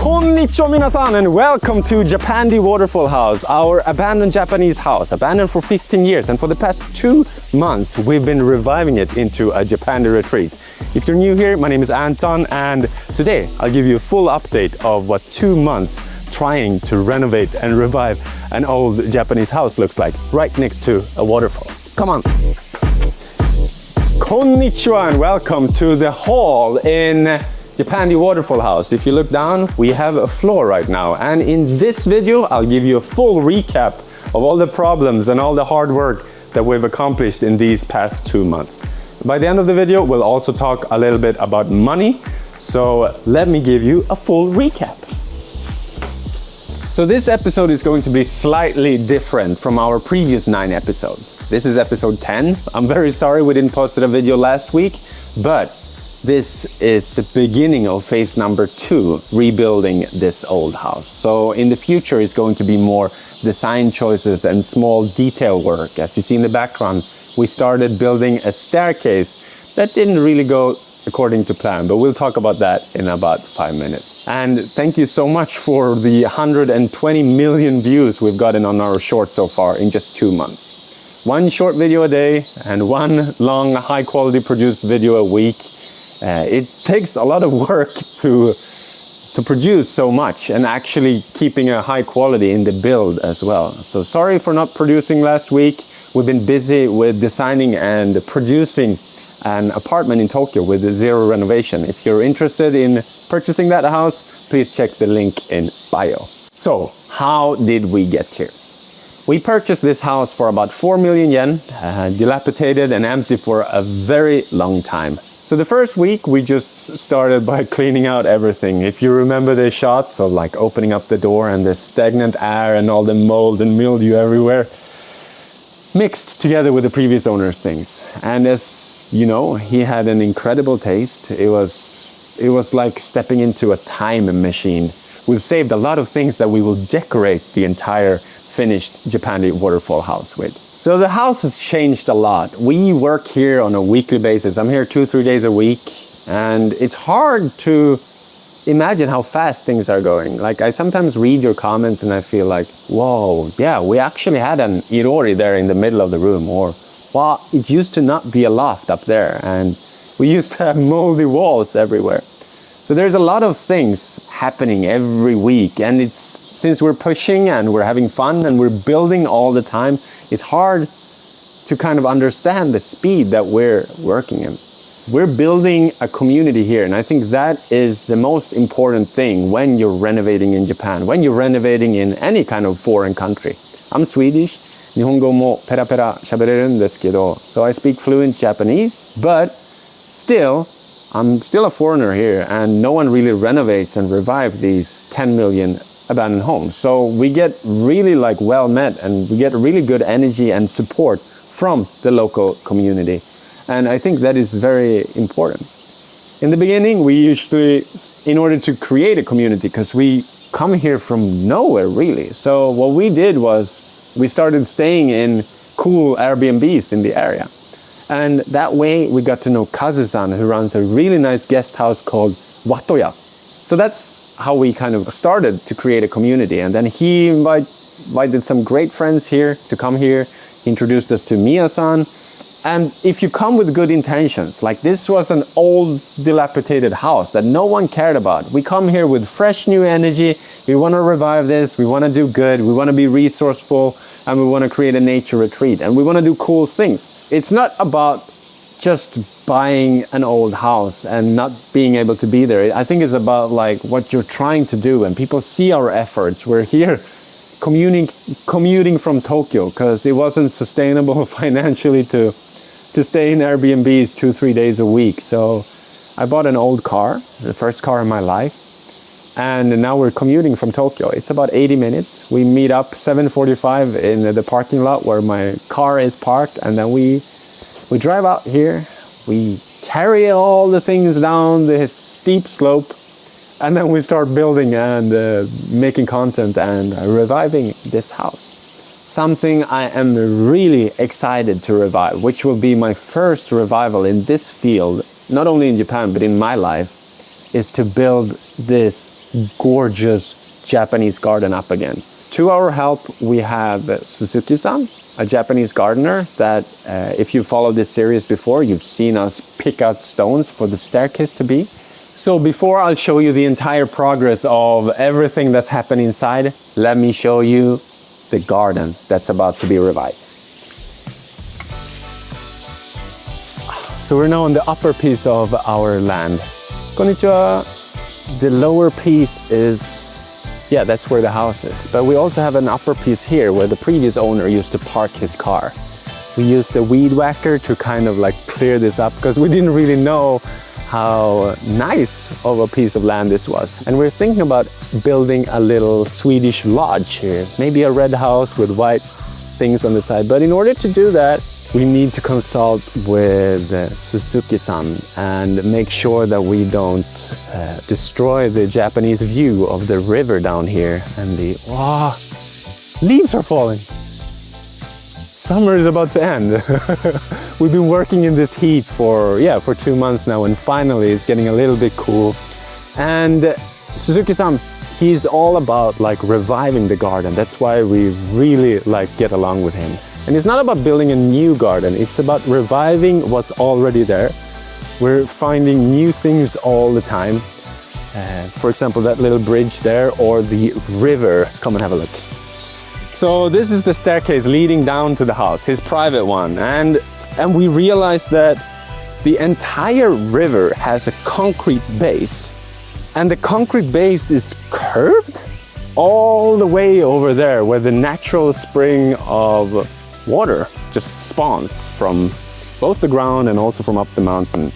Konnichiwa minasan and welcome to Japandi Waterfall House, our abandoned Japanese house, abandoned for 15 years, and for the past 2 months we've been reviving it into a Japandi retreat. If you're new here, my name is Anton, and today I'll give you a full update of what 2 months trying to renovate and revive an old Japanese house looks like, right next to a waterfall. Come on! Konnichiwa and welcome to the hall in Japandi Waterfall House. If you look down, we have a floor right now, and in this video I'll give you a full recap of all the problems and all the hard work that we've accomplished in these past 2 months. By the end of the video we'll also talk a little bit about money, so let me give you a full recap. So this episode is going to be slightly different from our previous 9 episodes. This is episode 10. I'm very sorry we didn't post a video last week, but this is the beginning of phase number 2, rebuilding this old house. So in the future it's going to be more design choices and small detail work. As you see in the background, we started building a staircase that didn't really go according to plan, but we'll talk about that in about 5 minutes. And thank you so much for the 120 million views we've gotten on our short so far in just 2 months. 1 short video a day and 1 long, high quality produced video a week. It takes a lot of work to produce so much, and actually keeping a high quality in the build as well. So sorry for not producing last week. We've been busy with designing and producing an apartment in Tokyo with a 0 renovation. If you're interested in purchasing that house, please check the link in bio. So how did we get here? We purchased this house for about 4 million yen, dilapidated and empty for a very long time. So the first week we just started by cleaning out everything. If you remember the shots of like opening up the door and the stagnant air and all the mold and mildew everywhere, mixed together with the previous owner's things. And as you know, he had an incredible taste. It was like stepping into a time machine. We've saved a lot of things that we will decorate the entire finished Japandi Waterfall House with. So the house has changed a lot. We work here on a weekly basis. I'm here 2-3 days a week, and it's hard to imagine how fast things are going. Like, I sometimes read your comments and I feel like, whoa, yeah, we actually had an irori there in the middle of the room, or well, it used to not be a loft up there, and we used to have moldy walls everywhere. So there's a lot of things happening every week, and since we're pushing and we're having fun and we're building all the time, it's hard to kind of understand the speed that we're working in. We're building a community here, and I think that is the most important thing when you're renovating in Japan, when you're renovating in any kind of foreign country. I'm Swedish. 日本語もペラペラ喋れるんですけど, so I speak fluent Japanese, but still, I'm still a foreigner here, and no one really renovates and revives these 10 million abandoned homes. So we get really like well met, and we get really good energy and support from the local community. And I think that is very important. In the beginning, we usually, in order to create a community, because we come here from nowhere really. So what we did was we started staying in cool Airbnbs in the area. And that way we got to know KAZU-san, who runs a really nice guest house called Watoya. So that's how we kind of started to create a community. And then he invited some great friends here to come here. He introduced us to Miya-san. And if you come with good intentions, like this was an old dilapidated house that no one cared about. We come here with fresh new energy. We want to revive this. We want to do good. We want to be resourceful, and we want to create a nature retreat, and we want to do cool things. It's not about just buying an old house and not being able to be there. I think it's about like what you're trying to do, and people see our efforts. We're here commuting from Tokyo because it wasn't sustainable financially to stay in Airbnbs 2-3 days a week. So I bought an old car, the first car in my life, and now we're commuting from Tokyo. It's about 80 minutes. We meet up 7:45 in the parking lot where my car is parked, and then we drive out here. We carry all the things down the steep slope, and then we start building and making content and reviving this house. Something I am really excited to revive, which will be my first revival in this field, not only in Japan but in my life, is to build this gorgeous Japanese garden up again. To our help, we have Suzuki-san, a Japanese gardener that if you followed this series before, you've seen us pick out stones for the staircase to be. So before I'll show you the entire progress of everything that's happened inside, let me show you the garden that's about to be revived. So we're now on the upper piece of our land. Konnichiwa. The lower piece is, yeah, that's where the house is. But we also have an upper piece here where the previous owner used to park his car. We used the weed whacker to kind of like clear this up because we didn't really know how nice of a piece of land this was. And we're thinking about building a little Swedish lodge here. Maybe a red house with white things on the side. But in order to do that, we need to consult with Suzuki-san and make sure that we don't destroy the Japanese view of the river down here. And the, wow, leaves are falling. Summer is about to end. We've been working in this heat for 2 months now, and finally it's getting a little bit cool. And Suzuki-san, he's all about like reviving the garden. That's why we really like get along with him. And it's not about building a new garden, it's about reviving what's already there. We're finding new things all the time. For example, that little bridge there or the river. Come and have a look. So this is the staircase leading down to the house, his private one. And we realized that the entire river has a concrete base. And the concrete base is curved all the way over there where the natural spring of water just spawns from both the ground and also from up the mountain.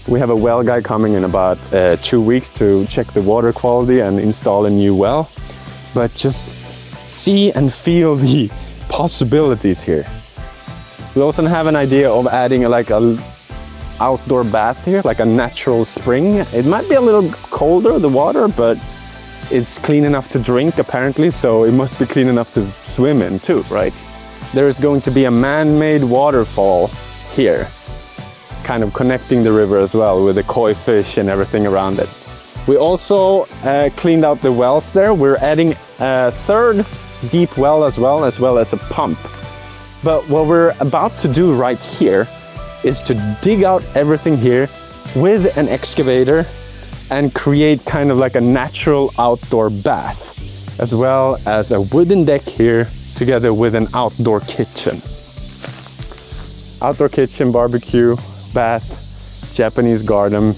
We have a well guy coming in about 2 weeks to check the water quality and install a new well. But just see and feel the possibilities here. We also have an idea of adding like a outdoor bath here, like a natural spring. It might be a little colder, the water, but it's clean enough to drink apparently, so it must be clean enough to swim in too, right? There is going to be a man-made waterfall here, kind of connecting the river as well with the koi fish and everything around it. We also cleaned out the wells there. We're adding a third deep well as well as a pump. But what we're about to do right here is to dig out everything here with an excavator and create kind of like a natural outdoor bath, as well as a wooden deck here together with an outdoor kitchen. Outdoor kitchen, barbecue, bath, Japanese garden,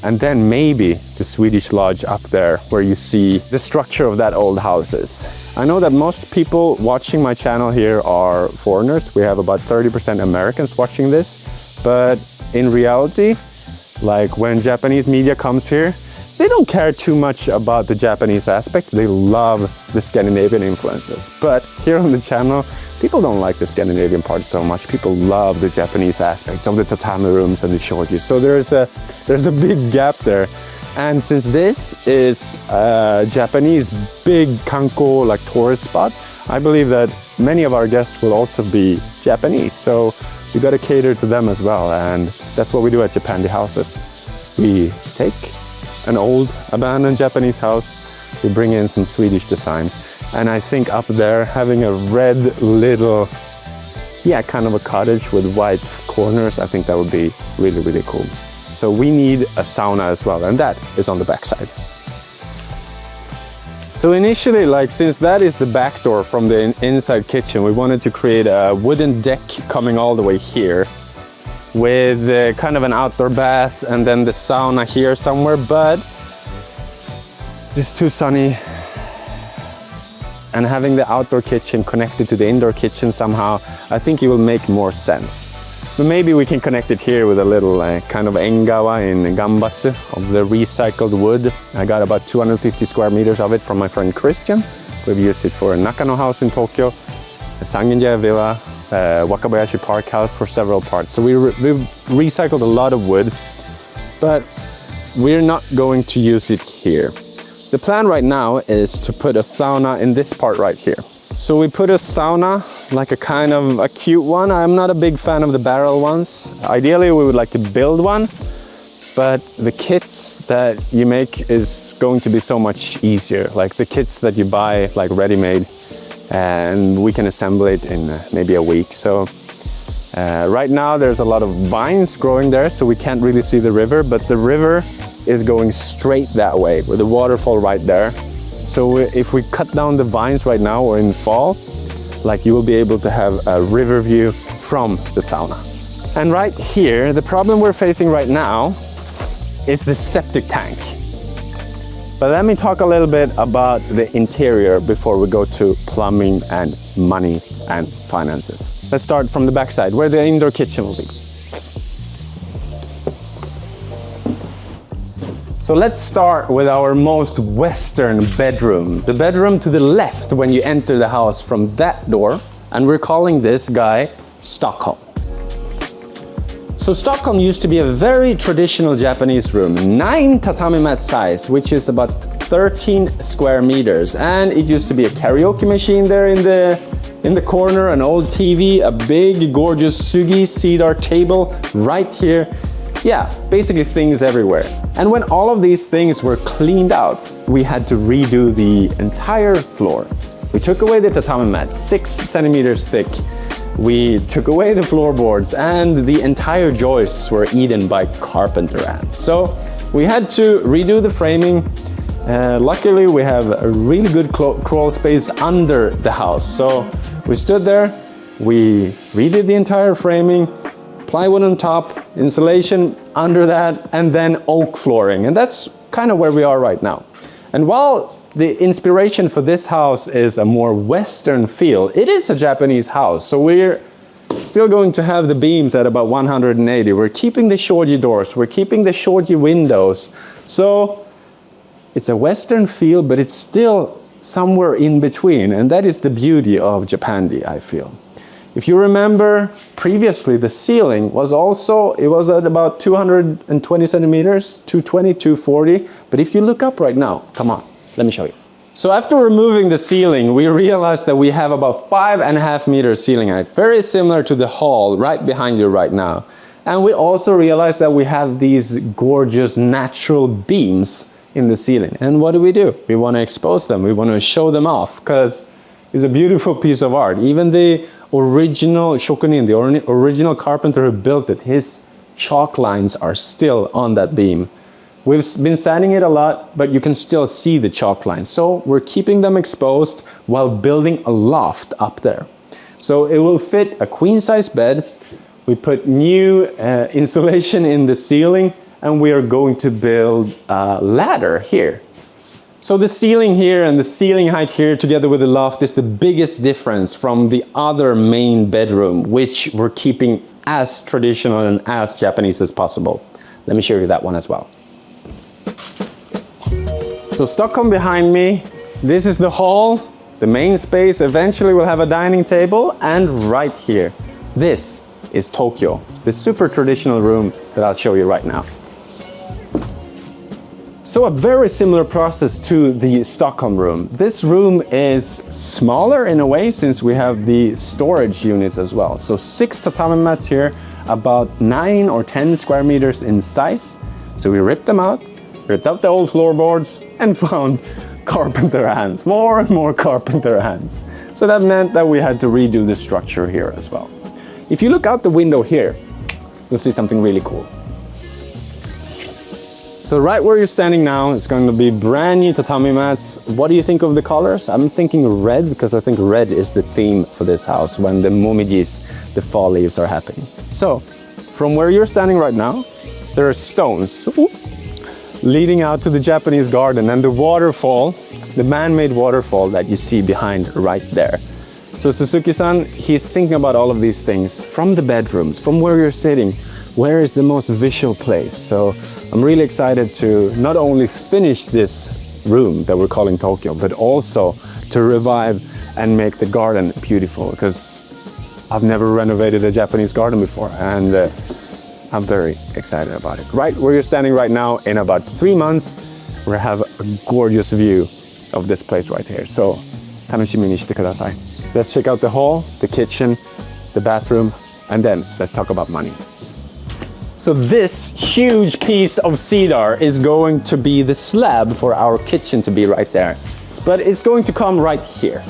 and then maybe the Swedish lodge up there where you see the structure of that old houses. I know that most people watching my channel here are foreigners. We have about 30% Americans watching this, but in reality, like when Japanese media comes here, they don't care too much about the Japanese aspects. They love the Scandinavian influences. But here on the channel, people don't like the Scandinavian part so much. People love the Japanese aspects of the tatami rooms and the shoji. So there's a big gap there. And since this is a Japanese big kanko, like tourist spot, I believe that many of our guests will also be Japanese. So we got to cater to them as well. And that's what we do at Japandi Houses. We take an old abandoned Japanese house, we bring in some Swedish design. And I think up there, having a red little, kind of a cottage with white corners, I think that would be really, really cool. So we need a sauna as well, and that is on the back side. So initially, since that is the back door from the inside kitchen, we wanted to create a wooden deck coming all the way here with kind of an outdoor bath and then the sauna here somewhere, but it's too sunny. And having the outdoor kitchen connected to the indoor kitchen somehow, I think it will make more sense. But maybe we can connect it here with a little kind of engawa in Gambatsu of the recycled wood. I got about 250 square meters of it from my friend Christian. We've used it for a Nakano house in Tokyo, a Sangenjaya villa, Wakabayashi Park house for several parts. So we've recycled a lot of wood, but we're not going to use it here. The plan right now is to put a sauna in this part right here. So we put a sauna, like a kind of a cute one. I'm not a big fan of the barrel ones. Ideally, we would like to build one, but the kits that you make is going to be so much easier. Like the kits that you buy, like ready-made, and we can assemble it in maybe a week. So right now there's a lot of vines growing there, so we can't really see the river, but the river is going straight that way with the waterfall right there. So if we cut down the vines right now or in fall, like you will be able to have a river view from the sauna. And right here, the problem we're facing right now is the septic tank. But let me talk a little bit about the interior before we go to plumbing and money and finances. Let's start from the backside, where the indoor kitchen will be. So let's start with our most Western bedroom. The bedroom to the left when you enter the house from that door. And we're calling this guy Stockholm. So Stockholm used to be a very traditional Japanese room, 9 tatami mat size, which is about 13 square meters. And it used to be a karaoke machine there in the corner, an old TV, a big gorgeous sugi cedar table right here. Yeah, basically things everywhere. And when all of these things were cleaned out, we had to redo the entire floor. We took away the tatami mat, 6 centimeters thick. We took away the floorboards, and the entire joists were eaten by carpenter ants. So we had to redo the framing. Luckily, we have a really good crawl space under the house. So we stood there, we redid the entire framing, plywood on top, insulation under that, and then oak flooring. And that's kind of where we are right now. And while the inspiration for this house is a more Western feel, it is a Japanese house. So we're still going to have the beams at about 180. We're keeping the shoji doors, we're keeping the shoji windows. So it's a Western feel, but it's still somewhere in between. And that is the beauty of Japandi, I feel. If you remember previously, the ceiling was also, it was at about 220 centimeters, 220, 240. But if you look up right now, come on, let me show you. So after removing the ceiling, we realized that we have about 5.5 meters ceiling height, very similar to the hall right behind you right now. And we also realized that we have these gorgeous natural beams in the ceiling. And what do? We want to expose them. We want to show them off because it's a beautiful piece of art. Even the original shokunin, the original carpenter who built it, his chalk lines are still on that beam. We've been sanding it a lot, but you can still see the chalk lines. So we're keeping them exposed while building a loft up there. So it will fit a queen size bed. We put new insulation in the ceiling, and we are going to build a ladder here. So the ceiling here and the ceiling height here together with the loft is the biggest difference from the other main bedroom, which we're keeping as traditional and as Japanese as possible. Let me show you that one as well. So Stockholm behind me, this is the hall, the main space. Eventually we'll have a dining table, and right here, this is Tokyo, the super traditional room that I'll show you right now. So a very similar process to the Stockholm room. This room is smaller in a way since we have the storage units as well. So 6 tatami mats here, about 9 or 10 square meters in size. So we ripped them out, ripped out the old floorboards, and found carpenter ants, more and more carpenter ants. So that meant that we had to redo the structure here as well. If you look out the window here, you'll see something really cool. So right where you're standing now, it's going to be brand new tatami mats. What do you think of the colors? I'm thinking red, because I think red is the theme for this house when the momijis, the fall leaves, are happening. So from where you're standing right now, there are stones leading out to the Japanese garden and the waterfall, the man-made waterfall that you see behind right there. So Suzuki-san, he's thinking about all of these things from the bedrooms, from where you're sitting, where is the most visual place. So I'm really excited to not only finish this room that we're calling Tokyo, but also to revive and make the garden beautiful, because I've never renovated a Japanese garden before, and I'm very excited about it. Right where you're standing right now, in about 3 months, we'll have a gorgeous view of this place right here. So, 楽しみにしてください. Let's check out the hall, the kitchen, the bathroom, and then let's talk about money. So this huge piece of cedar is going to be the slab for our kitchen to be right there. But it's going to come right here.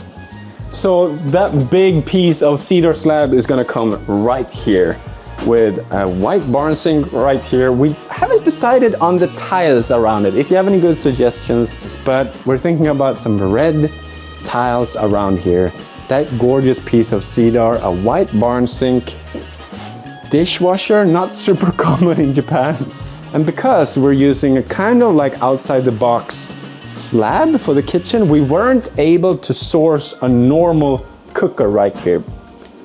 So that big piece of cedar slab is gonna come right here with a white barn sink right here. We haven't decided on the tiles around it. If you have any good suggestions, but we're thinking about some red tiles around here. That gorgeous piece of cedar, a white barn sink, dishwasher, not super common in Japan. And because we're using a kind of like outside the box slab for the kitchen, we weren't able to source a normal cooker right here.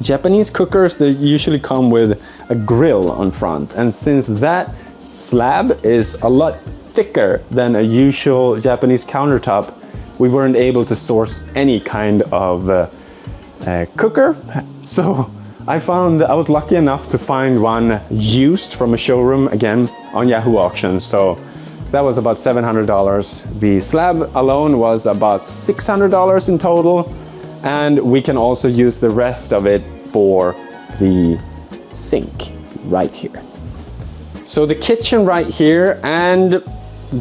Japanese cookers, they usually come with a grill on front. And since that slab is a lot thicker than a usual Japanese countertop, we weren't able to source any kind of cooker. So I was lucky enough to find one used from a showroom, again, on Yahoo Auctions. So that was about $700. The slab alone was about $600 in total. And we can also use the rest of it for the sink right here. So the kitchen right here, and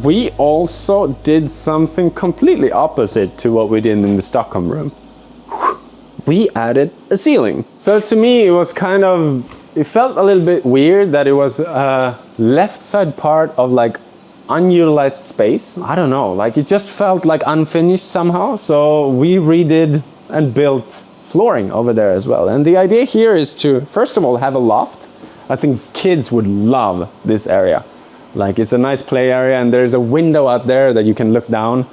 we also did something completely opposite to what we did in the Stockholm room. We added a ceiling. So to me, it was kind of, it felt a little bit weird that it was a left side part of like unutilized space. I don't know, like it just felt like unfinished somehow. So we redid and built flooring over there as well. And the idea here is to, first of all, have a loft. I think kids would love this area. Like it's a nice play area and there's a window out there that you can look down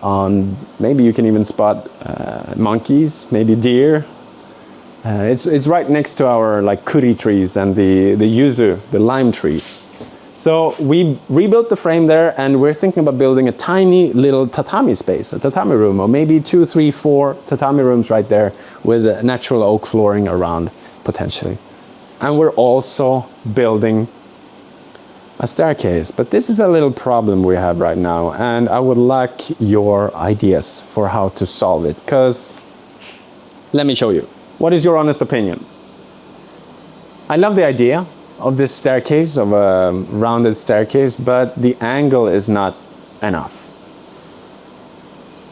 on. Maybe you can even spot monkeys, maybe deer. It's right next to our like kuri trees and the yuzu, the lime trees. So we rebuilt the frame there and we're thinking about building a tiny little tatami space, a tatami room, or maybe 2, 3, 4 tatami rooms right there with natural oak flooring around potentially. And we're also building a staircase, but this is a little problem we have right now and I would like your ideas for how to solve it, because let me show you. What is your honest opinion? I love the idea of this staircase, of a rounded staircase, but the angle is not enough.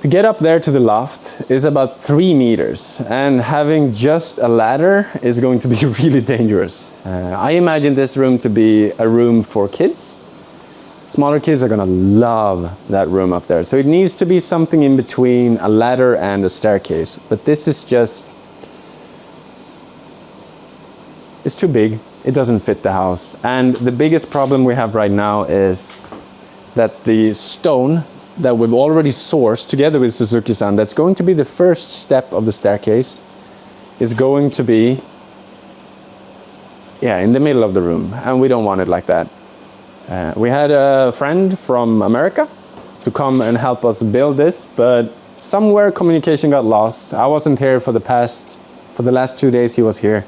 To get up there to the loft is about 3 meters, and having just a ladder is going to be really dangerous. I imagine this room to be a room for kids. Smaller kids are gonna love that room up there. So it needs to be something in between a ladder and a staircase, but this is just, it's too big. It doesn't fit the house. And the biggest problem we have right now is that the stone that we've already sourced together with Suzuki-san, that's going to be the first step of the staircase, is going to be, in the middle of the room. And we don't want it like that. We had a friend from America to come and help us build this, but somewhere communication got lost. I wasn't here for the last 2 days he was here.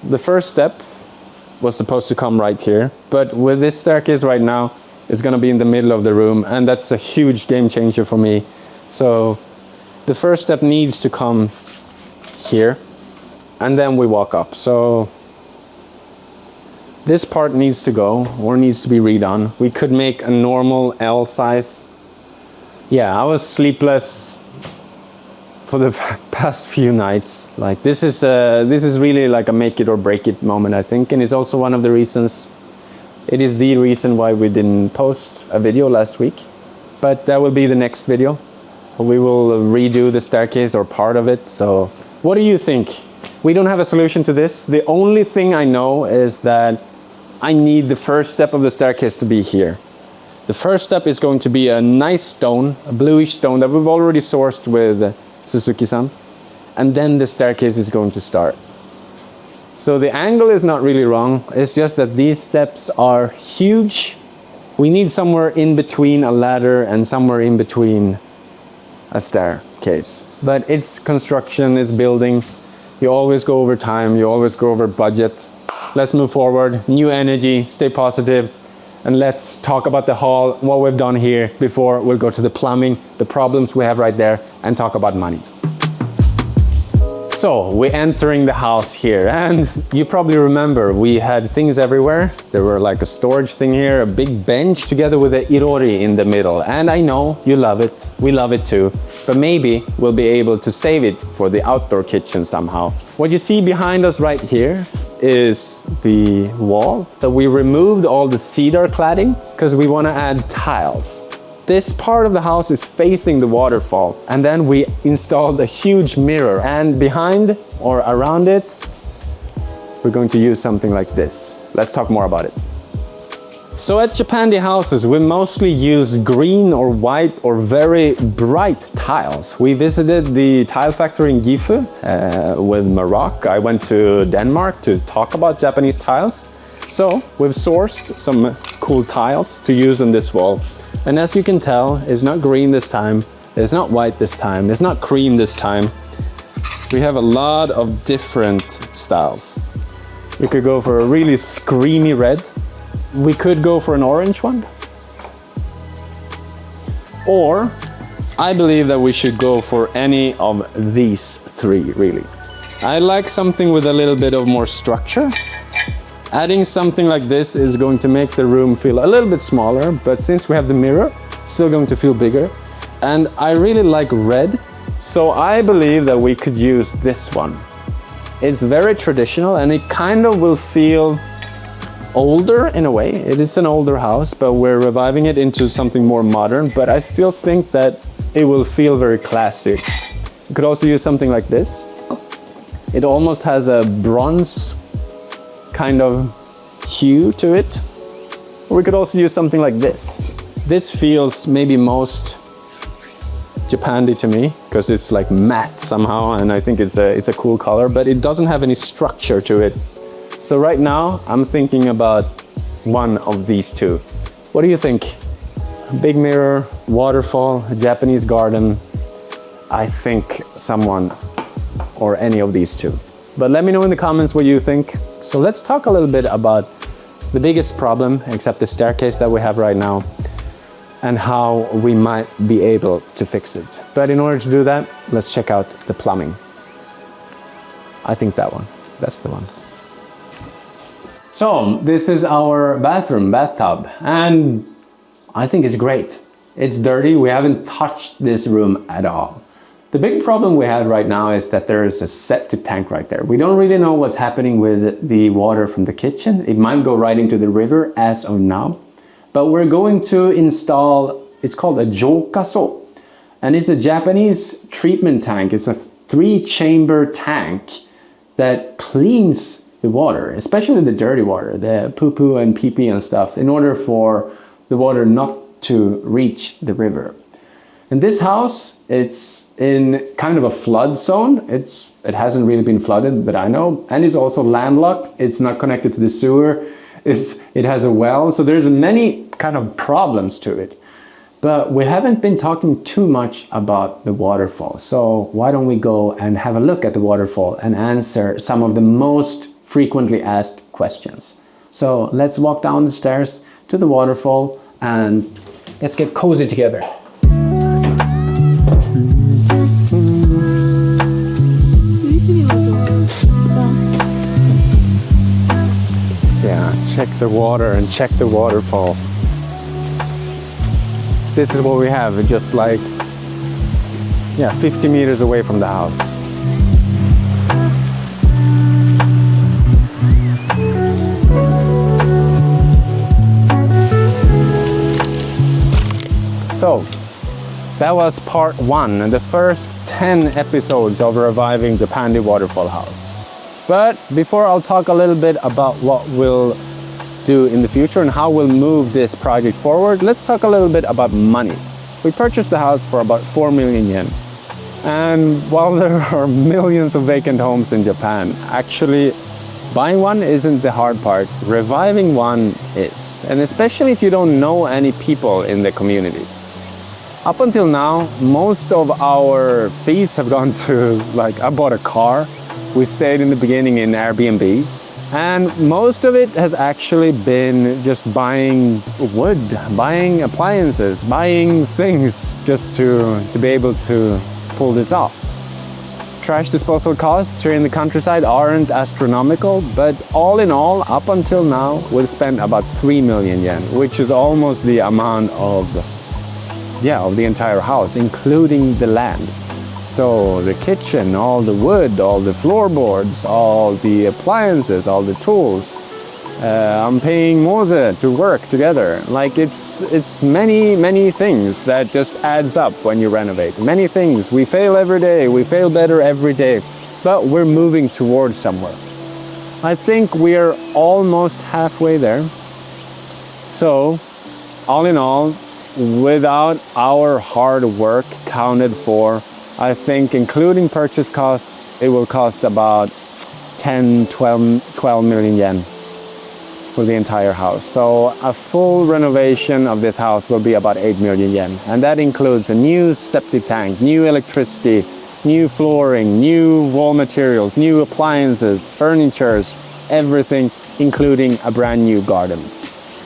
The first step was supposed to come right here, but with this staircase right now, it's gonna be in the middle of the room, and that's a huge game changer for me. So the first step needs to come here, and then we walk up. So this part needs to go, or needs to be redone. We could make a normal L size. Yeah, I was sleepless for the past few nights. Like this is really like a make it or break it moment, I think, and it's also one of the reasons. It is the reason why we didn't post a video last week, but that will be the next video. We will redo the staircase or part of it. So what do you think? We don't have a solution to this. The only thing I know is that I need the first step of the staircase to be here. The first step is going to be a nice stone, a bluish stone that we've already sourced with Suzuki-san, and then the staircase is going to start. So the angle is not really wrong, it's just that these steps are huge. We need somewhere in between a ladder and somewhere in between a staircase. But it's construction, it's building. You always go over time, you always go over budget. Let's move forward, new energy, stay positive, and let's talk about the hall, what we've done here before we'll go to the plumbing, the problems we have right there, and talk about money. So we're entering the house here, and you probably remember we had things everywhere. There were like a storage thing here, a big bench together with a irori in the middle. And I know you love it, we love it too, but maybe we'll be able to save it for the outdoor kitchen somehow. What you see behind us right here is the wall that we removed all the cedar cladding because we want to add tiles. This part of the house is facing the waterfall, and then we installed a huge mirror, and behind or around it we're going to use something like this. Let's talk more about it. So at Japandi Houses we mostly use green or white or very bright tiles. We visited the tile factory in Gifu with Morocco. I went to Denmark to talk about Japanese tiles. So we've sourced some cool tiles to use on this wall. And as you can tell, it's not green this time, it's not white this time, it's not cream this time. We have a lot of different styles. We could go for a really screamy red. We could go for an orange one. Or I believe that we should go for any of these three, really. I like something with a little bit of more structure. Adding something like this is going to make the room feel a little bit smaller, but since we have the mirror, still going to feel bigger. And I really like red, so I believe that we could use this one. It's very traditional and it kind of will feel older in a way. It is an older house, but we're reviving it into something more modern, but I still think that it will feel very classic. You could also use something like this. It almost has a bronze kind of hue to it. Or we could also use something like this. This feels maybe most Japandi to me because it's like matte somehow, and I think it's a cool color, but it doesn't have any structure to it. So right now I'm thinking about one of these two. What do you think? Big mirror, waterfall, a Japanese garden. I think someone or any of these two. But let me know in the comments what you think. So let's talk a little bit about the biggest problem, except the staircase that we have right now, and how we might be able to fix it. But in order to do that, let's check out the plumbing. I think that one, that's the one. So this is our bathtub, and I think it's great. It's dirty, we haven't touched this room at all. The big problem we have right now is that there is a septic tank right there. We don't really know what's happening with the water from the kitchen. It might go right into the river as of now. But we're going to install, it's called a jokaso. And it's a Japanese treatment tank. It's a 3-chamber tank that cleans the water, especially the dirty water, the poo-poo and pee-pee and stuff, in order for the water not to reach the river. In this house, it's in kind of a flood zone. It hasn't really been flooded, but I know. And it's also landlocked. It's not connected to the sewer. It has a well. So there's many kind of problems to it. But we haven't been talking too much about the waterfall. So why don't we go and have a look at the waterfall and answer some of the most frequently asked questions. So let's walk down the stairs to the waterfall and let's get cozy together. Yeah, check the water and check the waterfall. This is what we have, just like, yeah, 50 meters away from the house. So, that was part 1 and the first 10 episodes of reviving Japandi Waterfall House. But before I'll talk a little bit about what we'll do in the future and how we'll move this project forward, let's talk a little bit about money. We purchased the house for about 4 million yen. And while there are millions of vacant homes in Japan, actually buying one isn't the hard part, reviving one is. And especially if you don't know any people in the community. Up until now, most of our fees have gone to, like, I bought a car. We stayed in the beginning in Airbnbs. And most of it has actually been just buying wood, buying appliances, buying things just to be able to pull this off. trash disposal costs here in the countryside aren't astronomical, but all in all, up until now, we've spent about 3 million yen, which is almost the amount of the entire house, including the land. So the kitchen, all the wood, all the floorboards, all the appliances, all the tools. I'm paying Mose to work together. Like it's many things that just adds up when you renovate. Many things. We fail every day. We fail better every day, but we're moving towards somewhere. I think we're almost halfway there. So, all in all, without our hard work counted for, I think including purchase costs, it will cost about 12 million yen for the entire house. So a full renovation of this house will be about 8 million yen. And that includes a new septic tank, new electricity, new flooring, new wall materials, new appliances, furniture, everything, including a brand new garden.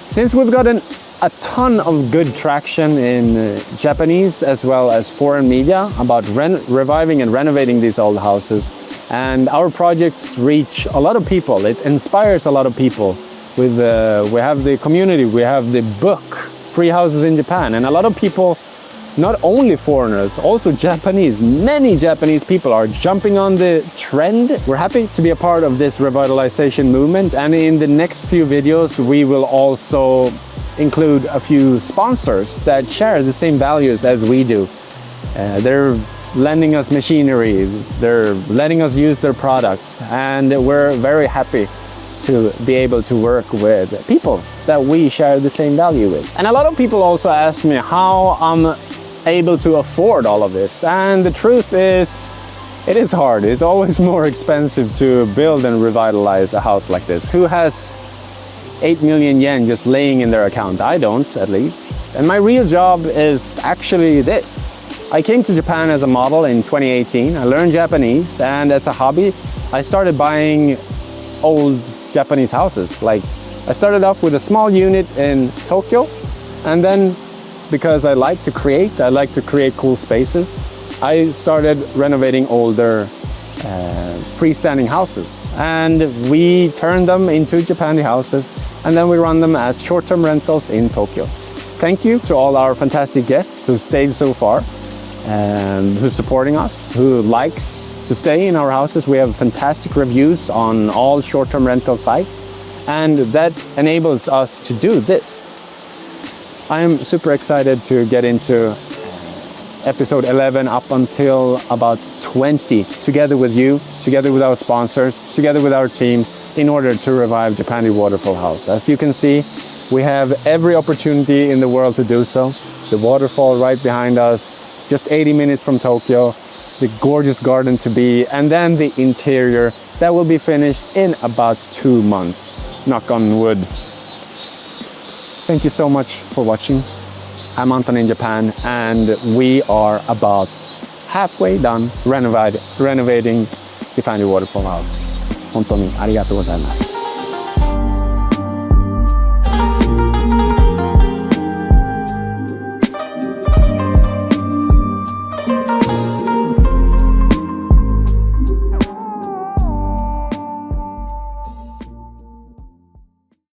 Since we've gotten a ton of good traction in Japanese as well as foreign media about reviving and renovating these old houses, and our projects reach a lot of people, it inspires a lot of people. We have the community, we have the book, Free Houses in Japan, and a lot of people, not only foreigners, also Japanese, many Japanese people are jumping on the trend. We're happy to be a part of this revitalization movement, and in the next few videos we will also include a few sponsors that share the same values as we do. They're lending us machinery, they're letting us use their products, and we're very happy to be able to work with people that we share the same value with. And a lot of people also ask me how I'm able to afford all of this. And the truth is, it is hard. It's always more expensive to build and revitalize a house like this. Who has 8 million yen just laying in their account? I don't, at least. And my real job is actually this. I came to Japan as a model in 2018. I learned Japanese, and as a hobby, I started buying old Japanese houses. Like, I started off with a small unit in Tokyo, and then because I like to create cool spaces, I started renovating older freestanding houses, and we turned them into Japandi Houses, and then we run them as short-term rentals in Tokyo. Thank you to all our fantastic guests who stayed so far, and who's supporting us, who likes to stay in our houses. We have fantastic reviews on all short-term rental sites, and that enables us to do this. I am super excited to get into episode 11 up until about 20, together with you, together with our sponsors, together with our team, in order to revive Japandi Waterfall House. As you can see, we have every opportunity in the world to do so. The waterfall right behind us, just 80 minutes from Tokyo, the gorgeous garden to be, and then the interior that will be finished in about 2 months. Knock on wood. Thank you so much for watching. I'm Anton in Japan, and we are about halfway done renovating Japandi Waterfall House. 本当にありがとうございます。